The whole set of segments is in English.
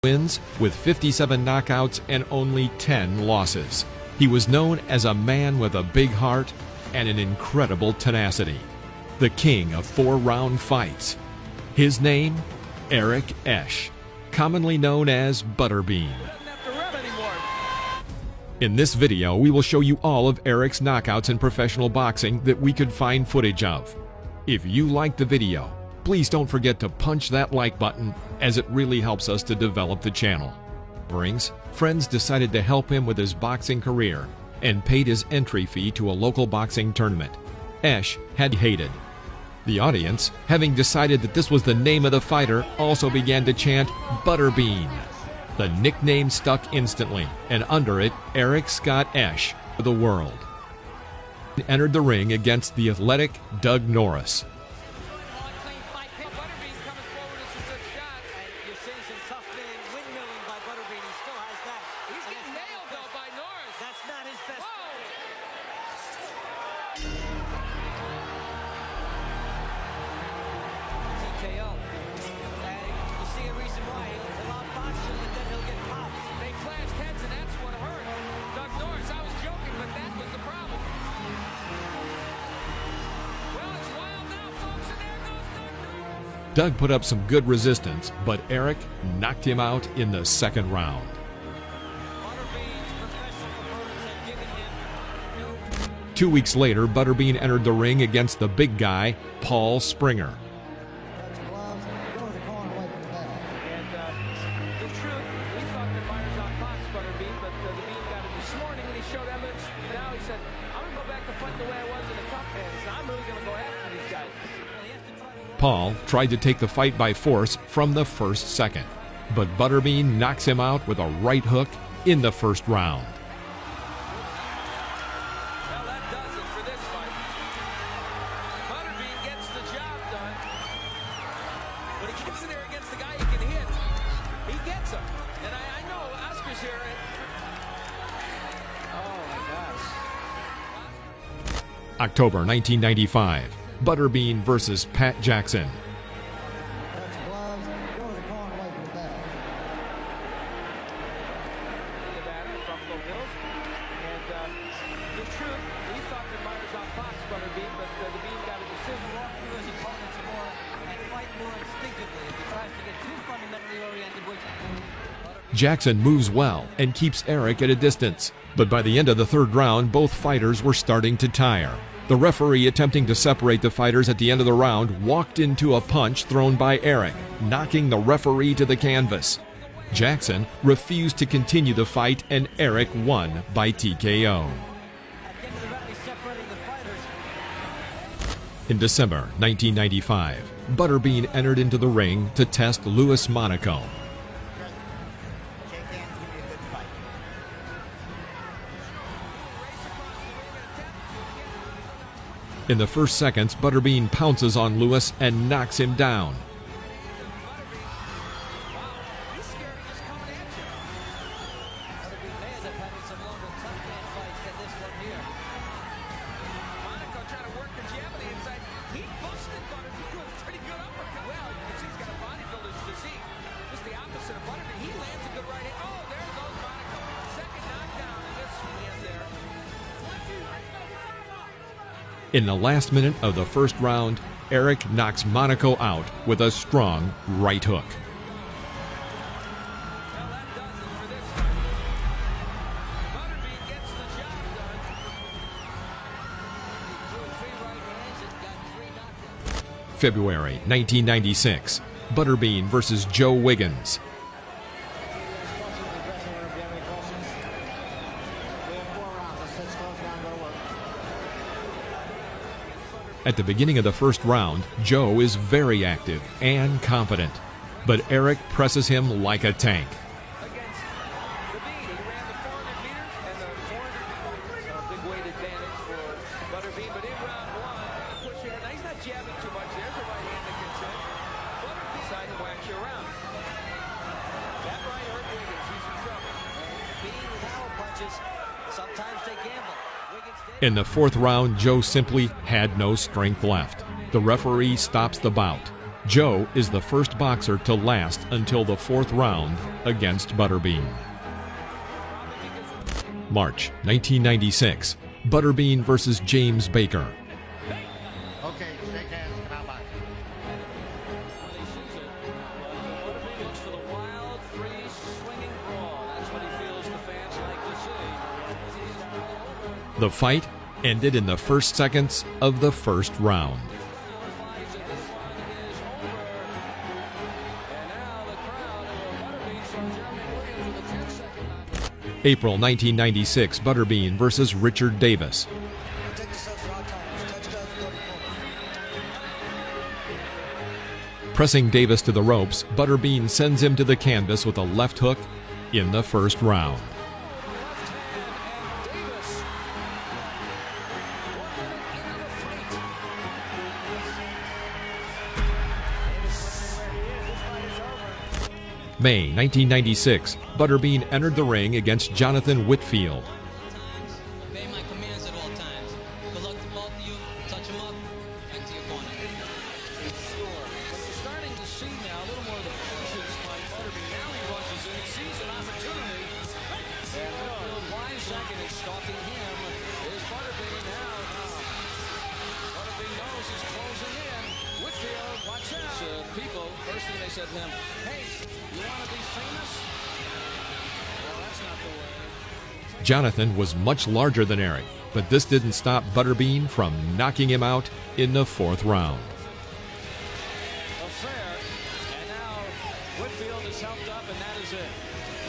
wins with 57 knockouts and only 10 losses. He was known as a man with a big heart and an incredible tenacity. The king of 4-round fights. His name, Eric Esch, commonly known as Butterbean. In this video, we will show you all of Eric's knockouts in professional boxing that we could find footage of. If you liked the video, please don't forget to punch that like button, as it really helps us to develop the channel. Friends decided to help him with his boxing career and paid his entry fee to a local boxing tournament. Esch had hated. The audience, having decided that this was the name of the fighter, also began to chant Butterbean. The nickname stuck instantly, and under it, Eric Scott Esch for the world. He entered the ring against the athletic Doug Norris. Doug put up some good resistance, but Eric knocked him out in the second round. Two weeks later, Butterbean entered the ring against the big guy, Paul Springer. Paul tried to take the fight by force from the first second, but Butterbean knocks him out with a right hook in the first round. Well, that does it for this fight. Butterbean gets the job done, but he gets in there against the guy he can hit. He gets him, and I know Oscar's here. Oh my gosh. October 1995. Butterbean versus Pat Jackson. Jackson moves well and keeps Eric at a distance, but by the end of the third round, both fighters were starting to tire. The referee, attempting to separate the fighters at the end of the round, walked into a punch thrown by Eric, knocking the referee to the canvas. Jackson refused to continue the fight, and Eric won by TKO. In December 1995, Butterbean entered into the ring to test Louis Monaco. In the first seconds, Butterbean pounces on Louis and knocks him down. In the last minute of the first round, Eric knocks Monaco out with a strong right hook. February 1996, Butterbean versus Joe Wiggins. At the beginning of the first round, Joe is very active and confident, but Eric presses him like a tank. In the fourth round, Joe simply had no strength left. The referee stops the bout. Joe is the first boxer to last until the 4th round against Butterbean. March 1996, Butterbean versus James Baker. Okay, shake hands, come out back. Looks for the wild, free, swinging brawl. That's what he feels the fans like to see. The fight ended in the first seconds of the first round. April 1996, Butterbean versus Richard Davis. Pressing Davis to the ropes, Butterbean sends him to the canvas with a left hook in the first round. May 1996, Butterbean entered the ring against Jonathan Whitfield. Obey my commands at all times. Good luck to both of you. Touch him up. Back to your corner. Sure. But you're starting to see now a little more of the patience by Butterbean. Now he rushes in. He sees an opportunity. And Whitfield, wise second, is stalking him. Is Butterbean now? Butterbean knows he's closing in. Whitfield, watch out. People, first thing they said to him, hey, you want to be famous? Well, that's not the way. Jonathan was much larger than Eric, but this didn't stop Butterbean from knocking him out in the 4th round. Affair, and now Whitfield is helped up, and that is it.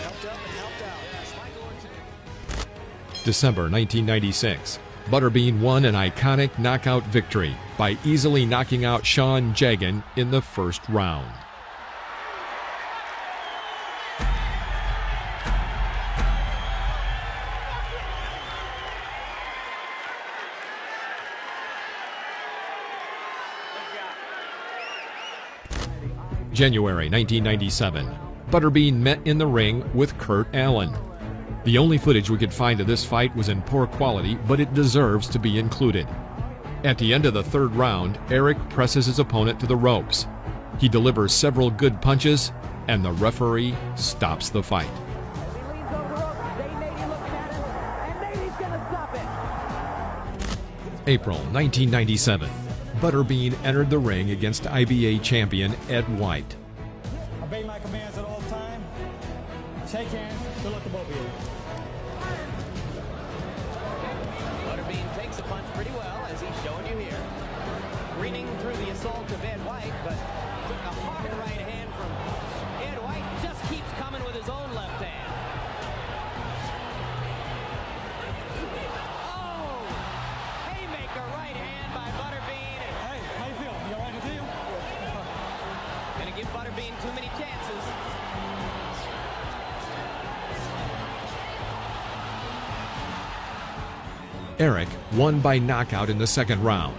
Helped up and helped out. Yes, Michael Ortega. December 1996, Butterbean won an iconic knockout victory by easily knocking out Sean Jagan in the first round. January 1997, Butterbean met in the ring with Kurt Allen. The only footage we could find of this fight was in poor quality, but it deserves to be included. At the end of the 3rd round, Eric presses his opponent to the ropes. He delivers several good punches, and the referee stops the fight. April 1997, Butterbean entered the ring against IBA champion Ed White. Obey my commands at all times. Shake hands. Good luck to both of you. Butterbean takes the punch pretty well, as he's showing you here. Greening through the assault of Ed White, but took a hard right hand from Ed White. Just keeps coming with his own left hand. Oh! Haymaker right hand by Butterbean. Hey, how you feel? You all right with you? Gonna give Butterbean too many chances. Eric won by knockout in the 2nd round.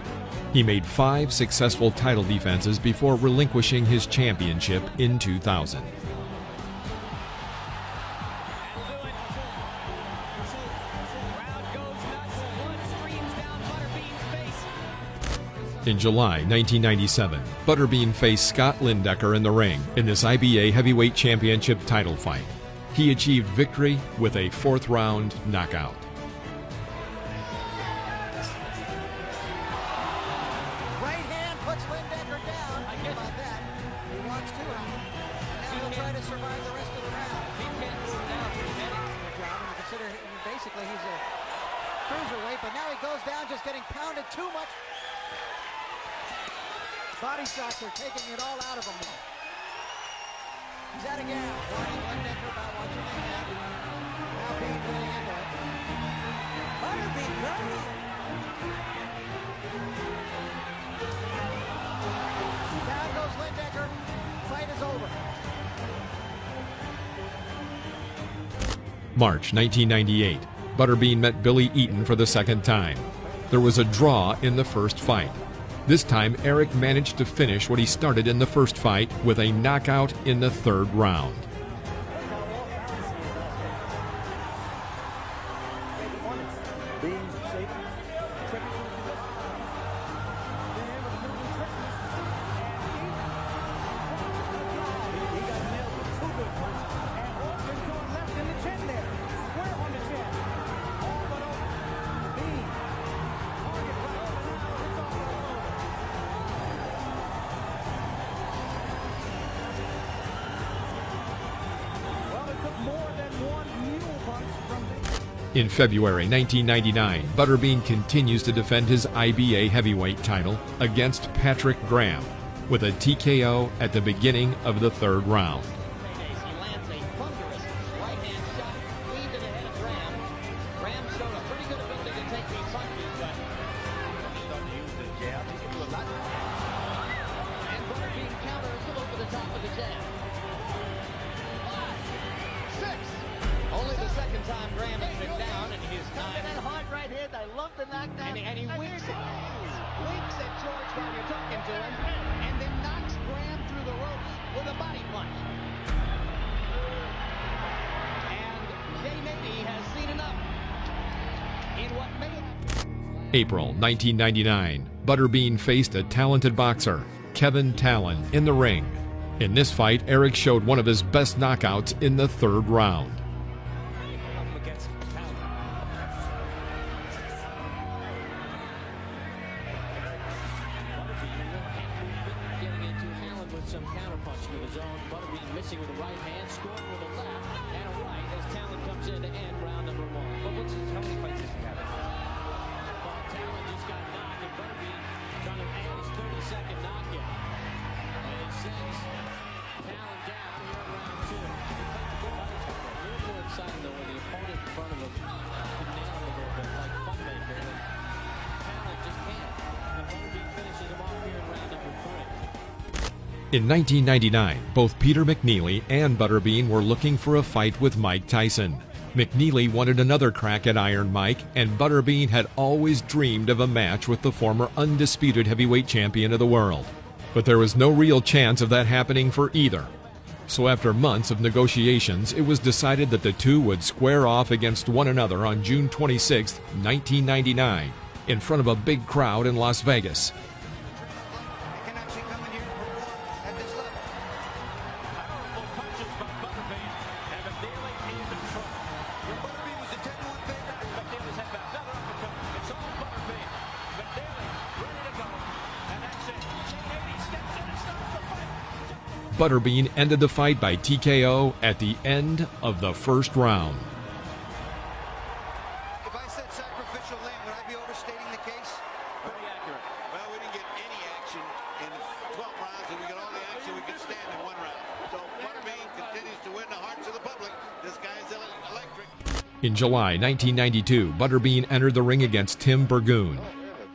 He made 5 successful title defenses before relinquishing his championship in 2000. In July 1997, Butterbean faced Scott Lindecker in the ring in this IBA Heavyweight Championship title fight. He achieved victory with a 4th round knockout. Right hand puts Lindecker down. I get about that. He wants to. Now he'll try to survive the rest of the round. He pins now. Consider basically he's a cruiserweight, but now he goes down just getting pounded too much. Body shots are taking it all out of him now. He's at again. Warning Lindecker about watching his head. Now Bean getting into it. Butterbean Colonel. Down goes Lindecker. Fight is over. March 1998, Butterbean met Billy Eaton for the 2nd time. There was a draw in the first fight. This time, Eric managed to finish what he started in the first fight with a knockout in the 3rd round. In February 1999, Butterbean continues to defend his IBA heavyweight title against Patrick Graham with a TKO at the beginning of the third round. He lands a thunderous right-hand shot, cleaved it ahead of Graham. Graham showed a pretty good ability to take these punches, but he started to use the jab. He can do a lot. And Butterbean counters over the top of the jab. 5, 6. Only the second time Graham has been down, and his time. That hard right hand, I love the knockdown. And he winks at George while you're talking to him, and then knocks Graham through the ropes with a body punch. And Jay Nady has seen enough in what may. April 1999, Butterbean faced a talented boxer, Kevin Talon, in the ring. In this fight, Eric showed one of his best knockouts in the third round. Some counterpunching of his own. Butterbean missing with a right hand, scoring with a left and a right as Talon comes in to end round number 1. But how many fights has he had? Well, Talon just got knocked, and Butterbean trying to add his 32nd knockout. And he sends Talon down here in round 2. A little more exciting though when the opponent in front of him can nail him a little bit, like Funmaker. And Talon just can't. And Butterbean finishes him off here in round number 3. In 1999, both Peter McNeely and Butterbean were looking for a fight with Mike Tyson. McNeely wanted another crack at Iron Mike, and Butterbean had always dreamed of a match with the former undisputed heavyweight champion of the world. But there was no real chance of that happening for either. So after months of negotiations, it was decided that the two would square off against one another on June 26, 1999, in front of a big crowd in Las Vegas. Butterbean ended the fight by TKO at the end of the first round. If I said sacrificial lamb, would I be overstating the case? Very accurate. Well, we didn't get any action in 12 rounds, and we got all the action we could stand in 1 round. So Butterbean continues to win the hearts of the public. This guy's electric. In July 1992, Butterbean entered the ring against Tim Burgoon.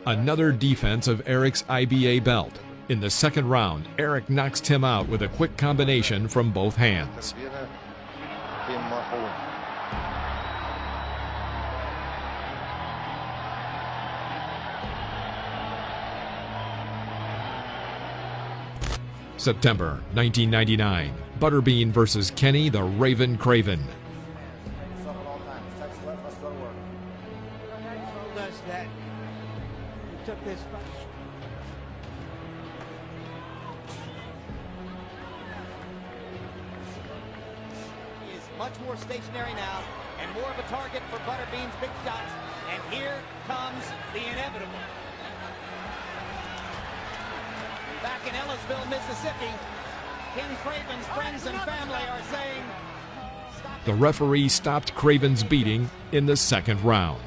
Another defense of Eric's IBA belt. In the second round, Eric knocks Tim out with a quick combination from both hands. September 1999, Butterbean versus Kenny the Raven Craven. Does that? He took this fight. He is much more stationary now and more of a target for Butterbean's big shots. And here comes the inevitable. Back in Ellisville, Mississippi, Ken Craven's friends and family are saying, The referee stopped Craven's beating in the second round.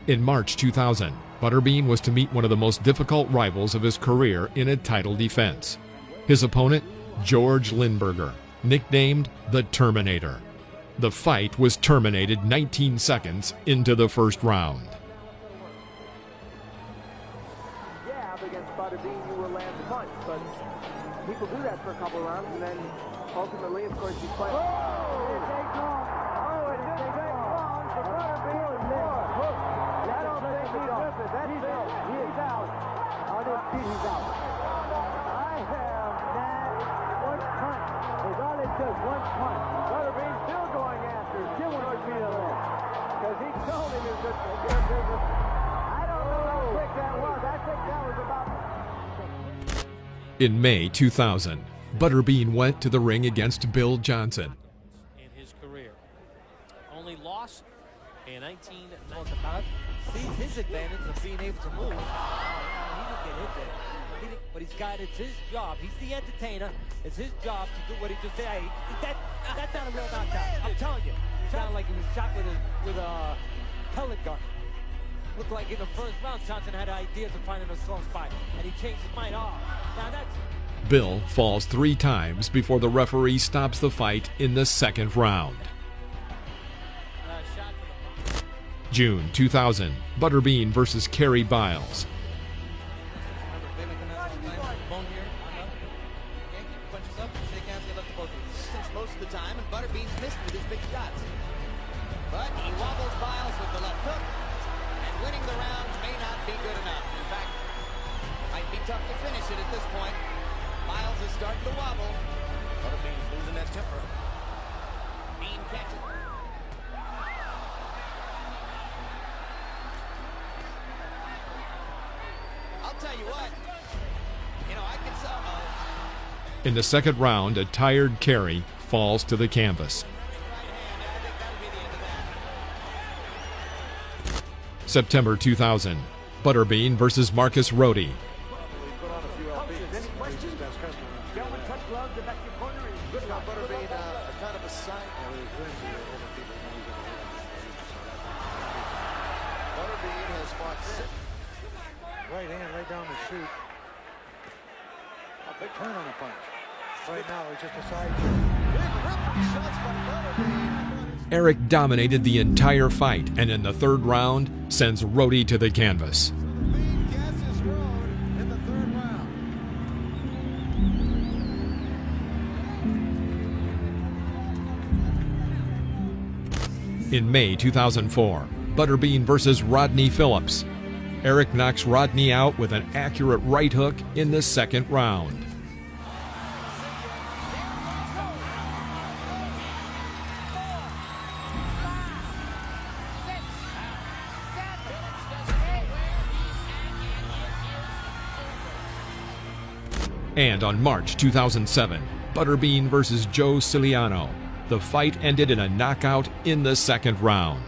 In March 2000, Butterbean was to meet one of the most difficult rivals of his career in a title defense. His opponent, George Lindberger, nicknamed the Terminator. The fight was terminated 19 seconds into the first round. Up against Butterbean, you will land the punch, but people do that for a couple of rounds, and then ultimately, of course, you play. Oh, it takes long. Oh, it takes long for Butterbean. I don't think he's good. That's it. He is out. On his feet, he's out. I have that one punch. It's all it took, one punch. Butterbean still going after him. Still wants to beat him there. Because he told him he was good. I don't know how quick that was. I think that was about... In May 2000, Butterbean went to the ring against Bill Johnson. In his career. Only loss in 1990. Sees his advantage of being able to move. He didn't get hit there. He but he's got, it's his job. He's the entertainer. It's his job to do what he just did. Hey, that's not a real knockout. I'm telling you. It sounded like he was shot with a pellet gun. Looked like in the first round, Johnson had ideas of finding a soft spot, and he changed his mind. Oh, now that's... Bill falls 3 times before the referee stops the fight in the second round. June 2000, Butterbean versus Kerry Biles. Since most of the time, and Butterbean's missed with his big shots. But he wobbles Biles with the left hook, and winning the round may not be good enough. In fact, it might be tough to finish it at this point. Biles is starting to wobble. Butterbean's losing that temper. Bean catches. I'll tell you what, I could sell. In the second round, a tired Kerry falls to the canvas. September 2000, Butterbean versus Marcus Rohde. Right hand, right down the chute. A big turn on the punch. Right now, it's just a side shot. Eric dominated the entire fight, and in the third round, sends Rohde to the canvas. In May 2004, Butterbean versus Rodney Phillips. Eric knocks Rodney out with an accurate right hook in the second round. And on March 2007, Butterbean versus Joe Ciliano. The fight ended in a knockout in the second round.